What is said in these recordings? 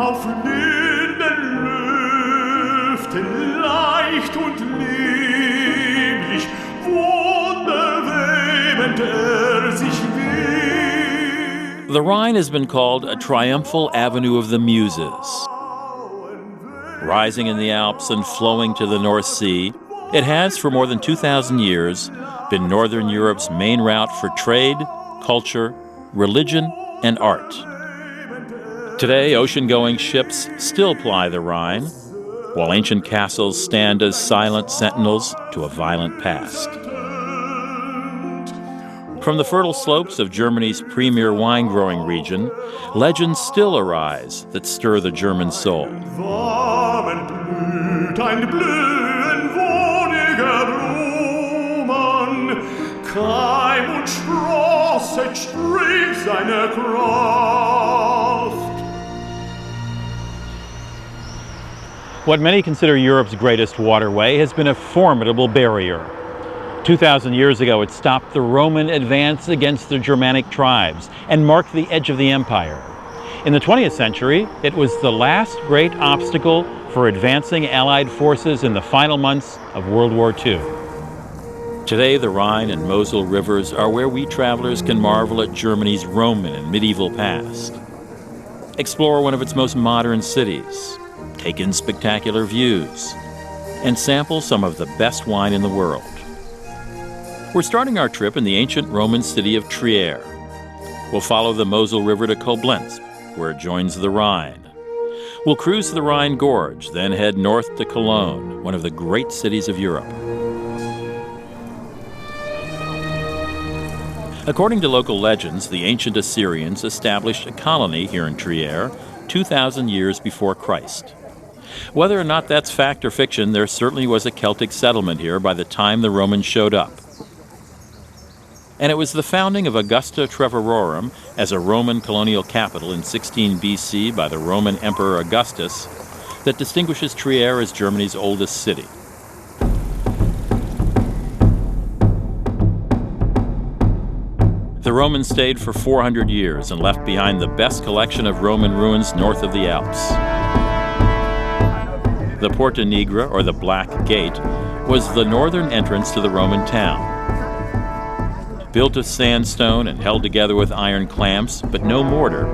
auf linden Lüften leicht und lieblich, wunderwebend sich weht. The Rhine has been called a triumphal avenue of the Muses. Rising in the Alps and flowing to the North Sea, it has, for more than 2,000 years, been Northern Europe's main route for trade, culture, religion, and art. Today, ocean-going ships still ply the Rhine, while ancient castles stand as silent sentinels to a violent past. From the fertile slopes of Germany's premier wine-growing region, legends still arise that stir the German soul. Warm blüht ein Blühen wohniger Blumen, Keim und Spross entstrich seiner Kraft. What many consider Europe's greatest waterway has been a formidable barrier. 2,000 years ago, it stopped the Roman advance against the Germanic tribes and marked the edge of the empire. In the 20th century, it was the last great obstacle for advancing Allied forces in the final months of World War II. Today, the Rhine and Mosel rivers are where we travelers can marvel at Germany's Roman and medieval past, explore one of its most modern cities, take in spectacular views, and sample some of the best wine in the world. We're starting our trip in the ancient Roman city of Trier. We'll follow the Mosel River to Koblenz, where it joins the Rhine. We'll cruise the Rhine Gorge, then head north to Cologne, one of the great cities of Europe. According to local legends, the ancient Assyrians established a colony here in Trier 2,000 years before Christ. Whether or not that's fact or fiction, there certainly was a Celtic settlement here by the time the Romans showed up. And it was the founding of Augusta Treverorum as a Roman colonial capital in 16 BC by the Roman Emperor Augustus that distinguishes Trier as Germany's oldest city. The Romans stayed for 400 years and left behind the best collection of Roman ruins north of the Alps. The Porta Nigra, or the Black Gate, was the northern entrance to the Roman town. Built of sandstone and held together with iron clamps, but no mortar,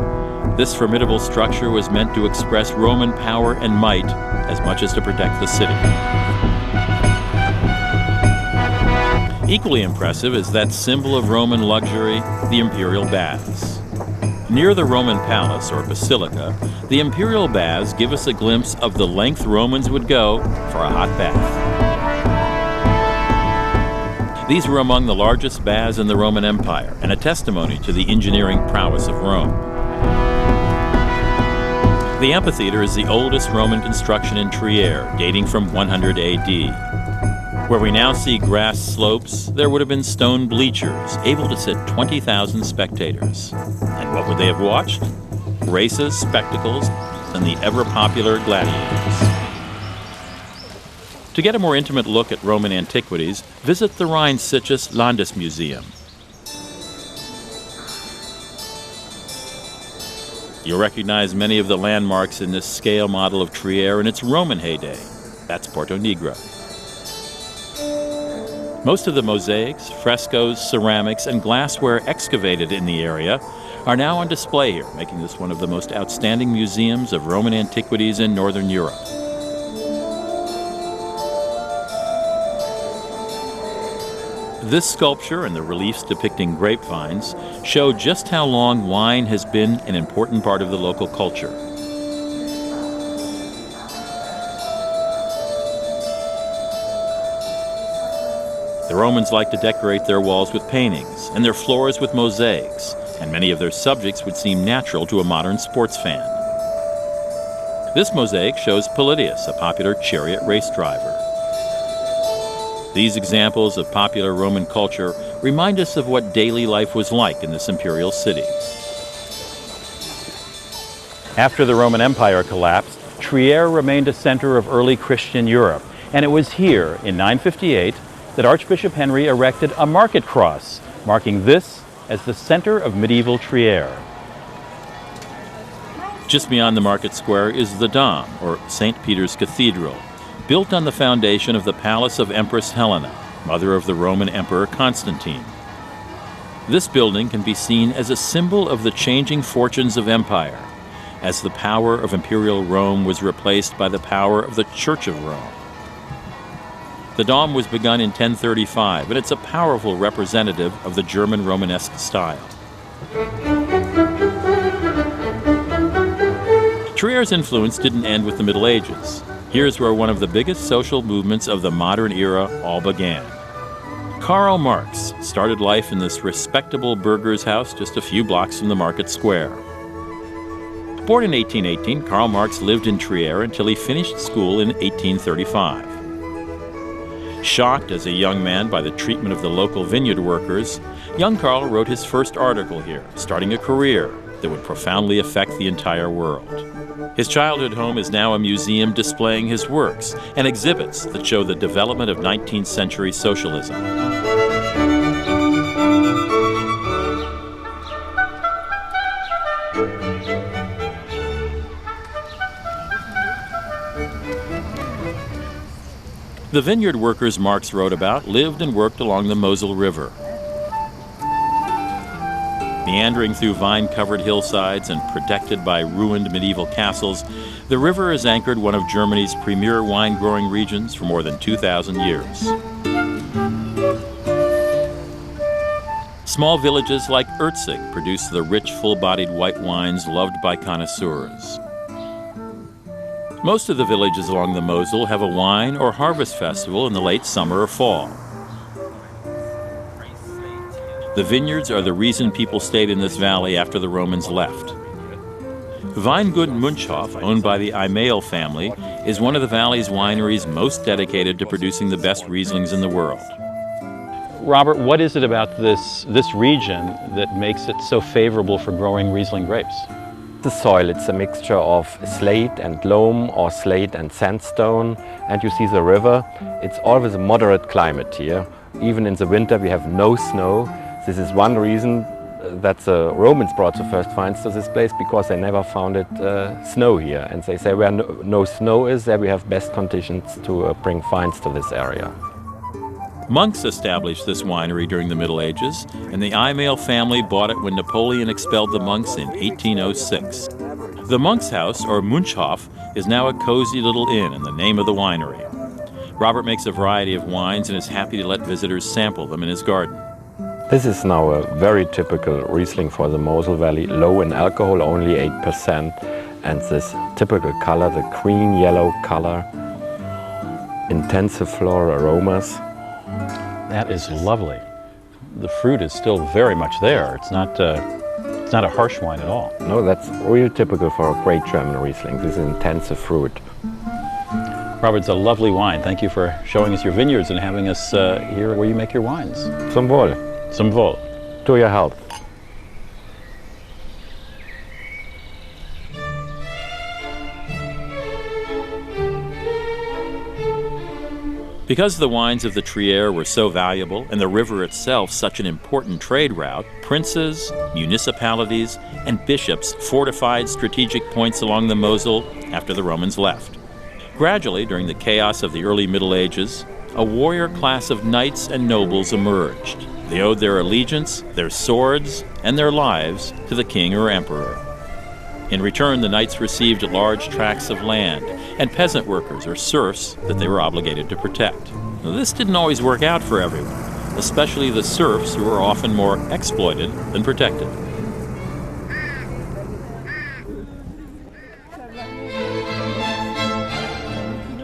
this formidable structure was meant to express Roman power and might as much as to protect the city. Equally impressive is that symbol of Roman luxury, the imperial baths. Near the Roman palace, or basilica, the imperial baths give us a glimpse of the length Romans would go for a hot bath. These were among the largest baths in the Roman Empire and a testimony to the engineering prowess of Rome. The amphitheater is the oldest Roman construction in Trier, dating from 100 AD. Where we now see grass slopes, there would have been stone bleachers, able to sit 20,000 spectators. And what would they have watched? Races, spectacles, and the ever-popular gladiators. To get a more intimate look at Roman antiquities, visit the Rhine-Sitzes Landesmuseum. You'll recognize many of the landmarks in this scale model of Trier in its Roman heyday. That's Porta Nigra. Most of the mosaics, frescoes, ceramics, and glassware excavated in the area are now on display here, making this one of the most outstanding museums of Roman antiquities in Northern Europe. This sculpture and the reliefs depicting grapevines show just how long wine has been an important part of the local culture. The Romans liked to decorate their walls with paintings and their floors with mosaics, and many of their subjects would seem natural to a modern sports fan. This mosaic shows Polydius, a popular chariot race driver. These examples of popular Roman culture remind us of what daily life was like in this imperial city. After the Roman Empire collapsed, Trier remained a center of early Christian Europe, and it was here, in 958, that Archbishop Henry erected a market cross, marking this as the center of medieval Trier. Just beyond the market square is the Dom, or St. Peter's Cathedral, built on the foundation of the palace of Empress Helena, mother of the Roman Emperor Constantine. This building can be seen as a symbol of the changing fortunes of empire, as the power of imperial Rome was replaced by the power of the Church of Rome. The Dom was begun in 1035, and it's a powerful representative of the German Romanesque style. Trier's influence didn't end with the Middle Ages. Here's where one of the biggest social movements of the modern era all began. Karl Marx started life in this respectable burgher's house just a few blocks from the market square. Born in 1818, Karl Marx lived in Trier until he finished school in 1835. Shocked as a young man by the treatment of the local vineyard workers, young Karl wrote his first article here, starting a career that would profoundly affect the entire world. His childhood home is now a museum displaying his works and exhibits that show the development of 19th century socialism. The vineyard workers Marx wrote about lived and worked along the Mosel River. Meandering through vine-covered hillsides and protected by ruined medieval castles, the river has anchored one of Germany's premier wine-growing regions for more than 2,000 years. Small villages like Erzig produce the rich, full-bodied white wines loved by connoisseurs. Most of the villages along the Mosel have a wine or harvest festival in the late summer or fall. The vineyards are the reason people stayed in this valley after the Romans left. Weingut Münchhof, owned by the Immael family, is one of the valley's wineries most dedicated to producing the best Rieslings in the world. Robert, what is it about this region that makes it so favorable for growing Riesling grapes? The soil, it's a mixture of slate and loam or slate and sandstone, and you see the river. It's always a moderate climate here. Even in the winter we have no snow. This is one reason that the Romans brought the first vines to this place, because they never found it snow here. And they say where no snow is, there we have best conditions to bring vines to this area. Monks established this winery during the Middle Ages, and the Immael family bought it when Napoleon expelled the monks in 1806. The monk's house, or Münchhof, is now a cozy little inn in the name of the winery. Robert makes a variety of wines and is happy to let visitors sample them in his garden. This is now a very typical Riesling for the Mosel Valley, low in alcohol, only 8%, and this typical color, the green yellow color, intensive floral aromas. That is lovely. The fruit is still very much there. It's not a harsh wine at all. No, that's real typical for a great German Riesling. This is intensive fruit. Robert, it's a lovely wine. Thank you for showing us your vineyards and having us here where you make your wines. Zum Wohl. Zum Wohl. To your health. Because the wines of the Trier were so valuable and the river itself such an important trade route, princes, municipalities, and bishops fortified strategic points along the Mosel after the Romans left. Gradually, during the chaos of the early Middle Ages, a warrior class of knights and nobles emerged. They owed their allegiance, their swords, and their lives to the king or emperor. In return, the knights received large tracts of land and peasant workers or serfs that they were obligated to protect. Now, this didn't always work out for everyone, especially the serfs, who were often more exploited than protected.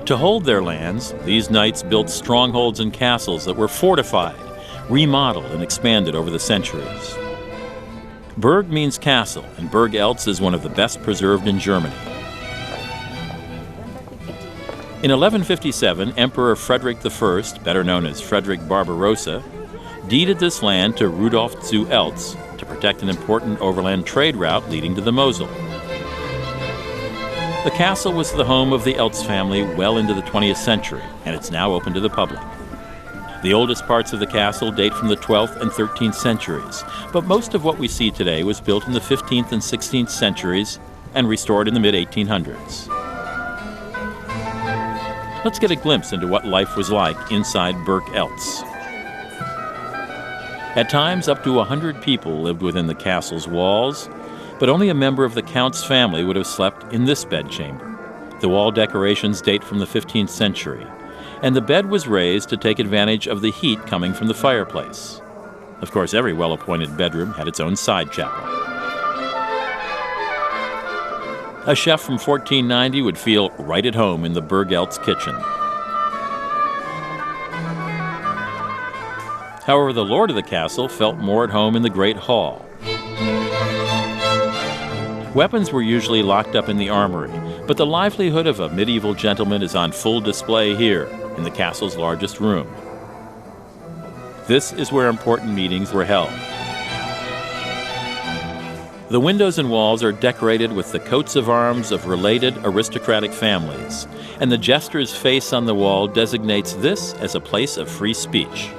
To hold their lands, these knights built strongholds and castles that were fortified, remodeled, and expanded over the centuries. Burg means castle, and Burg Eltz is one of the best preserved in Germany. In 1157, Emperor Frederick I, better known as Frederick Barbarossa, deeded this land to Rudolf zu Eltz to protect an important overland trade route leading to the Mosel. The castle was the home of the Eltz family well into the 20th century, and it's now open to the public. The oldest parts of the castle date from the 12th and 13th centuries, but most of what we see today was built in the 15th and 16th centuries and restored in the mid-1800s. Let's get a glimpse into what life was like inside Burg Eltz. At times, up to 100 people lived within the castle's walls, but only a member of the count's family would have slept in this bedchamber. The wall decorations date from the 15th century, and the bed was raised to take advantage of the heat coming from the fireplace. Of course, every well-appointed bedroom had its own side chapel. A chef from 1490 would feel right at home in the Burg Eltz kitchen. However, the lord of the castle felt more at home in the Great Hall. Weapons were usually locked up in the armory, but the livelihood of a medieval gentleman is on full display here, in the castle's largest room. This is where important meetings were held. The windows and walls are decorated with the coats of arms of related aristocratic families, and the jester's face on the wall designates this as a place of free speech.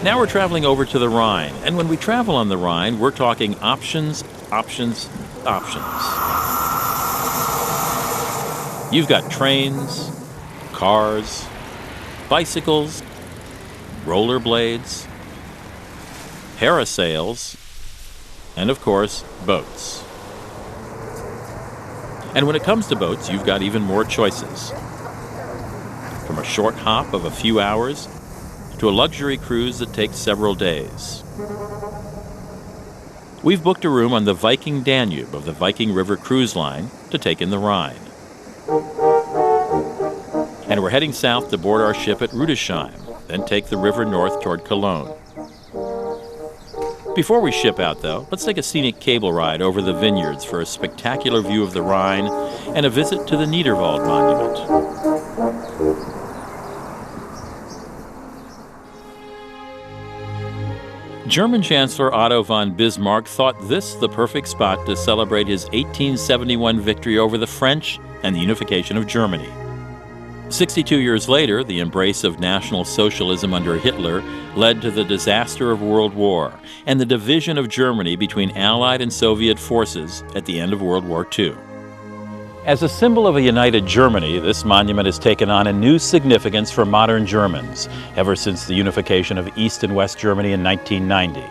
Now we're traveling over to the Rhine, and when we travel on the Rhine, we're talking options, options, options. You've got trains, cars, bicycles, rollerblades, parasails, and of course, boats. And when it comes to boats, you've got even more choices. From a short hop of a few hours to a luxury cruise that takes several days. We've booked a room on the Viking Danube of the Viking River Cruise Line to take in the Rhine. And we're heading south to board our ship at Rudesheim, then take the river north toward Cologne. Before we ship out, though, let's take a scenic cable ride over the vineyards for a spectacular view of the Rhine and a visit to the Niederwald Monument. German Chancellor Otto von Bismarck thought this the perfect spot to celebrate his 1871 victory over the French and the unification of Germany. 62 years later, the embrace of National Socialism under Hitler led to the disaster of World War and the division of Germany between Allied and Soviet forces at the end of World War II. As a symbol of a united Germany, this monument has taken on a new significance for modern Germans ever since the unification of East and West Germany in 1990.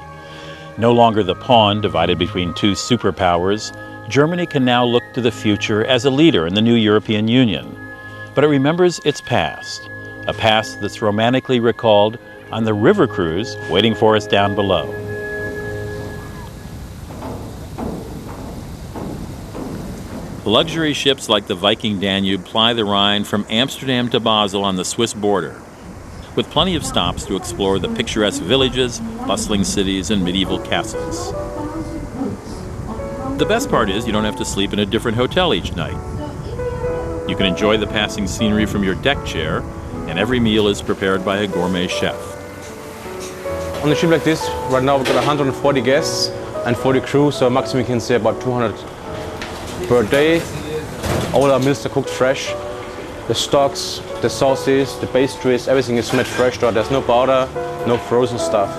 No longer the pawn divided between two superpowers, Germany can now look to the future as a leader in the new European Union. But it remembers its past, a past that's romantically recalled on the river cruise waiting for us down below. Luxury ships like the Viking Danube ply the Rhine from Amsterdam to Mosel on the Swiss border, with plenty of stops to explore the picturesque villages, bustling cities, and medieval castles. The best part is you don't have to sleep in a different hotel each night. You can enjoy the passing scenery from your deck chair, and every meal is prepared by a gourmet chef. On a ship like this, right now we've got 140 guests and 40 crew, so maximum we can say about 200 per day. All our meals are cooked fresh. The stocks, the sauces, the pastries, everything is made fresh. There's no powder, no frozen stuff.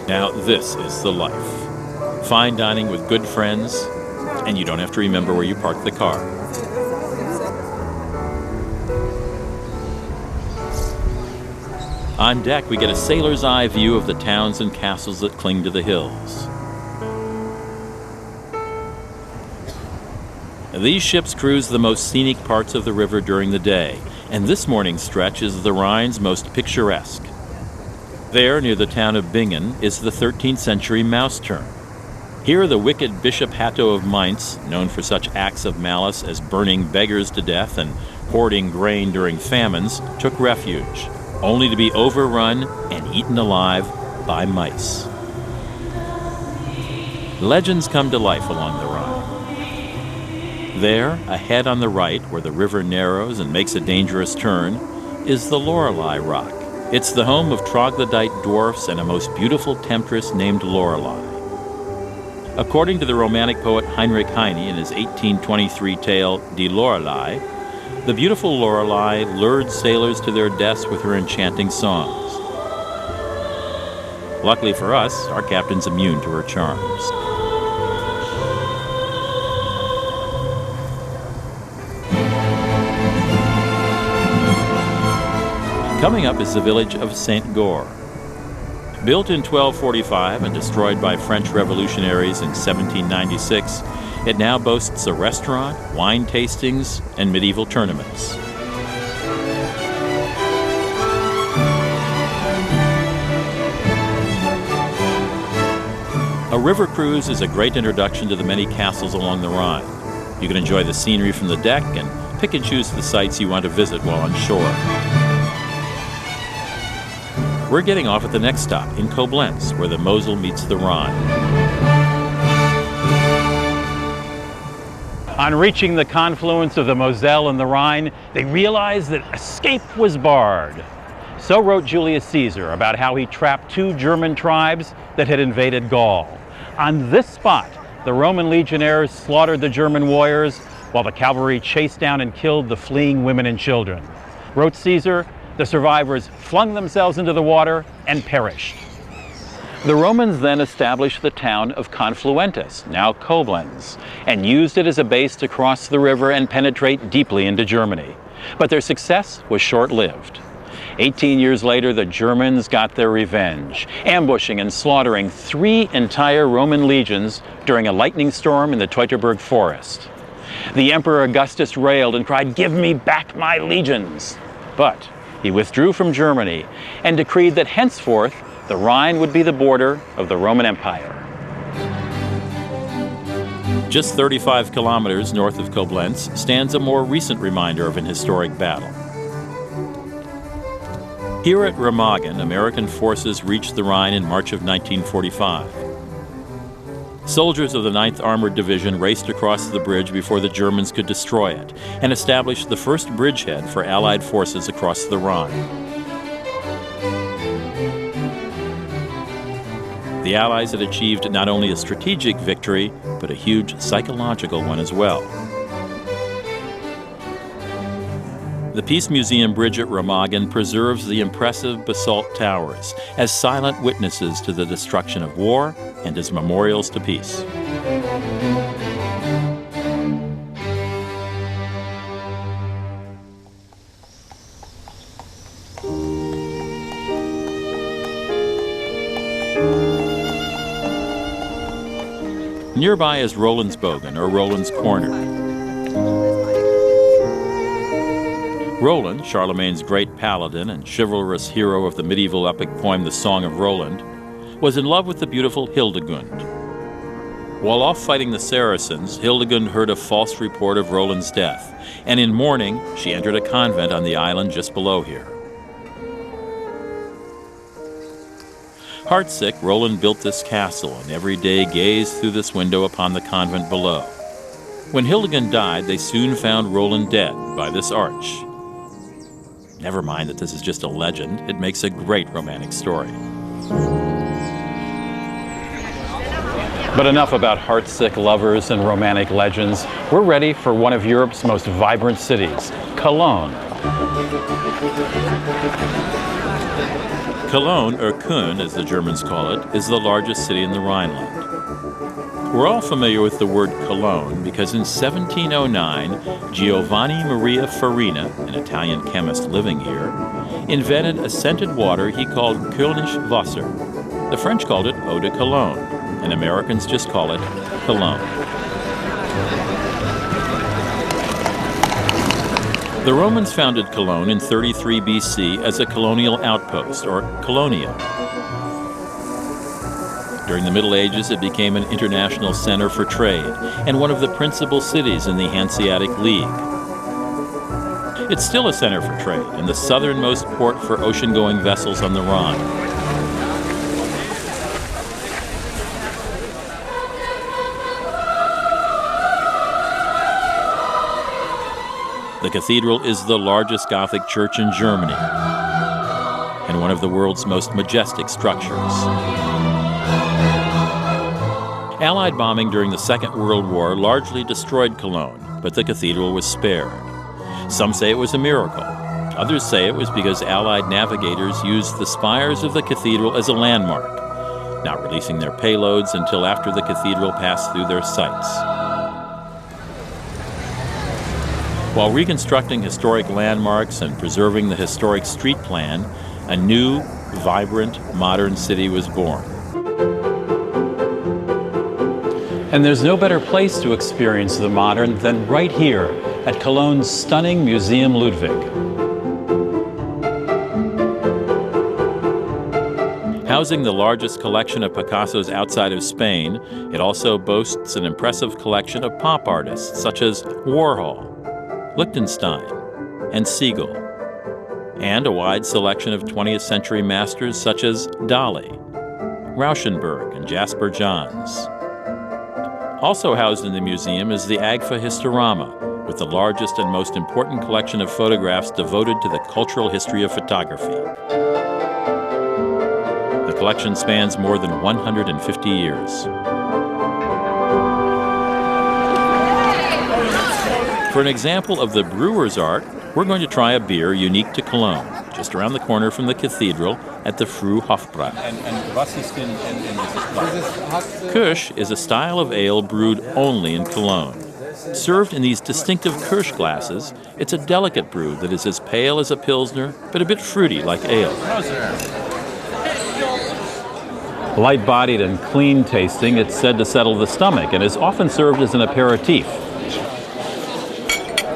Now this is the life. Fine dining with good friends, and you don't have to remember where you parked the car. On deck, we get a sailor's eye view of the towns and castles that cling to the hills. These ships cruise the most scenic parts of the river during the day, and this morning's stretch is the Rhine's most picturesque. There, near the town of Bingen, is the 13th century mouse turn. Here, the wicked Bishop Hatto of Mainz, known for such acts of malice as burning beggars to death and hoarding grain during famines, took refuge, only to be overrun and eaten alive by mice. Legends come to life along the Rhine. There, ahead on the right, where the river narrows and makes a dangerous turn, is the Lorelei Rock. It's the home of troglodyte dwarfs and a most beautiful temptress named Lorelei. According to the Romantic poet Heinrich Heine in his 1823 tale Die Lorelei, the beautiful Lorelei lured sailors to their deaths with her enchanting songs. Luckily for us, our captain's immune to her charms. Coming up is the village of Saint-Goar. Built in 1245 and destroyed by French revolutionaries in 1796, it now boasts a restaurant, wine tastings, and medieval tournaments. A river cruise is a great introduction to the many castles along the Rhine. You can enjoy the scenery from the deck and pick and choose the sites you want to visit while on shore. We're getting off at the next stop in Koblenz, where the Mosel meets the Rhine. On reaching the confluence of the Mosel and the Rhine, they realized that escape was barred. So wrote Julius Caesar about how he trapped two German tribes that had invaded Gaul. On this spot, the Roman legionnaires slaughtered the German warriors, while the cavalry chased down and killed the fleeing women and children. Wrote Caesar, the survivors flung themselves into the water and perished. The Romans then established the town of Confluentus, now Koblenz, and used it as a base to cross the river and penetrate deeply into Germany. But their success was short-lived. 18 years later, the Germans got their revenge, ambushing and slaughtering 3 entire Roman legions during a lightning storm in the Teutoburg forest. The Emperor Augustus railed and cried, "Give me back my legions!" But he withdrew from Germany and decreed that henceforth the Rhine would be the border of the Roman Empire. Just 35 kilometers north of Koblenz stands a more recent reminder of an historic battle. Here at Remagen, American forces reached the Rhine in March of 1945. Soldiers of the 9th Armored Division raced across the bridge before the Germans could destroy it and established the first bridgehead for Allied forces across the Rhine. The Allies had achieved not only a strategic victory, but a huge psychological one as well. The Peace Museum Bridge at Remagen preserves the impressive basalt towers as silent witnesses to the destruction of war and as memorials to peace. Nearby is Rolandsbogen, or Roland's Corner. Roland, Charlemagne's great paladin and chivalrous hero of the medieval epic poem The Song of Roland, was in love with the beautiful Hildegund. While off fighting the Saracens, Hildegund heard a false report of Roland's death, and in mourning, she entered a convent on the island just below here. Heartsick, Roland built this castle and every day gazed through this window upon the convent below. When Hildegund died, they soon found Roland dead by this arch. Never mind that this is just a legend, it makes a great romantic story. But enough about heartsick lovers and romantic legends. We're ready for one of Europe's most vibrant cities, Cologne. Cologne, or Köln as the Germans call it, is the largest city in the Rhineland. We're all familiar with the word Cologne because in 1709, Giovanni Maria Farina, an Italian chemist living here, invented a scented water he called Kölnisch Wasser. The French called it Eau de Cologne, and Americans just call it Cologne. The Romans founded Cologne in 33 BC as a colonial outpost, or colonia. During the Middle Ages, it became an international center for trade and one of the principal cities in the Hanseatic League. It's still a center for trade and the southernmost port for ocean-going vessels on the Rhine. The cathedral is the largest Gothic church in Germany and one of the world's most majestic structures. Allied bombing during the Second World War largely destroyed Cologne, but the cathedral was spared. Some say it was a miracle. Others say it was because Allied navigators used the spires of the cathedral as a landmark, not releasing their payloads until after the cathedral passed through their sights. While reconstructing historic landmarks and preserving the historic street plan, a new, vibrant, modern city was born. And there's no better place to experience the modern than right here at Cologne's stunning Museum Ludwig. Housing the largest collection of Picassos outside of Spain, it also boasts an impressive collection of pop artists such as Warhol, Lichtenstein, and Siegel, and a wide selection of 20th century masters such as Dali, Rauschenberg, and Jasper Johns. Also housed in the museum is the Agfa Historama, with the largest and most important collection of photographs devoted to the cultural history of photography. The collection spans more than 150 years. For an example of the brewer's art, we're going to try a beer unique to Cologne, just around the corner from the cathedral at the Früh Hofbrauch. Kirsch is a style of ale brewed only in Cologne. Served in these distinctive Kirsch glasses, it's a delicate brew that is as pale as a Pilsner, but a bit fruity like ale. Light-bodied and clean-tasting, it's said to settle the stomach and is often served as an aperitif.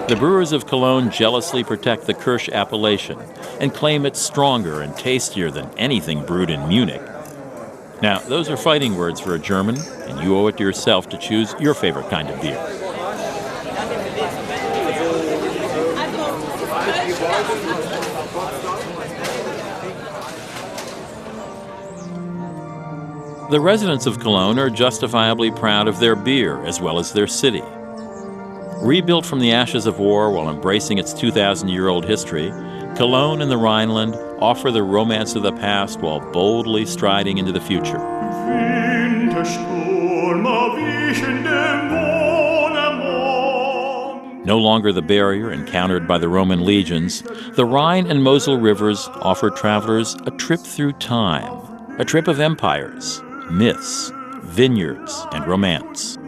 The brewers of Cologne jealously protect the Kirsch appellation and claim it's stronger and tastier than anything brewed in Munich. Now, those are fighting words for a German, and you owe it to yourself to choose your favorite kind of beer. The residents of Cologne are justifiably proud of their beer as well as their city. Rebuilt from the ashes of war while embracing its 2,000-year-old history, Cologne and the Rhineland offer the romance of the past while boldly striding into the future. No longer the barrier encountered by the Roman legions, the Rhine and Mosel rivers offer travelers a trip through time, a trip of empires, myths, vineyards, and romance.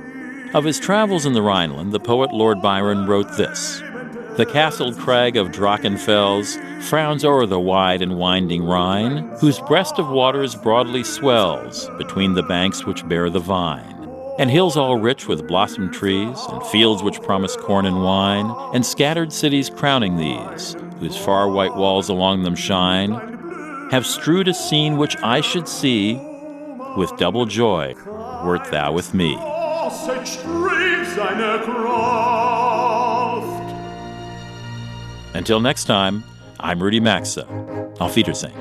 Of his travels in the Rhineland, the poet Lord Byron wrote this: "The castled crag of Drachenfels frowns o'er the wide and winding Rhine, whose breast of waters broadly swells between the banks which bear the vine, and hills all rich with blossom trees, and fields which promise corn and wine, and scattered cities crowning these, whose far white walls along them shine, have strewed a scene which I should see, with double joy wert thou with me." Until next time, I'm Rudy Maxa. Auf Wiedersehen.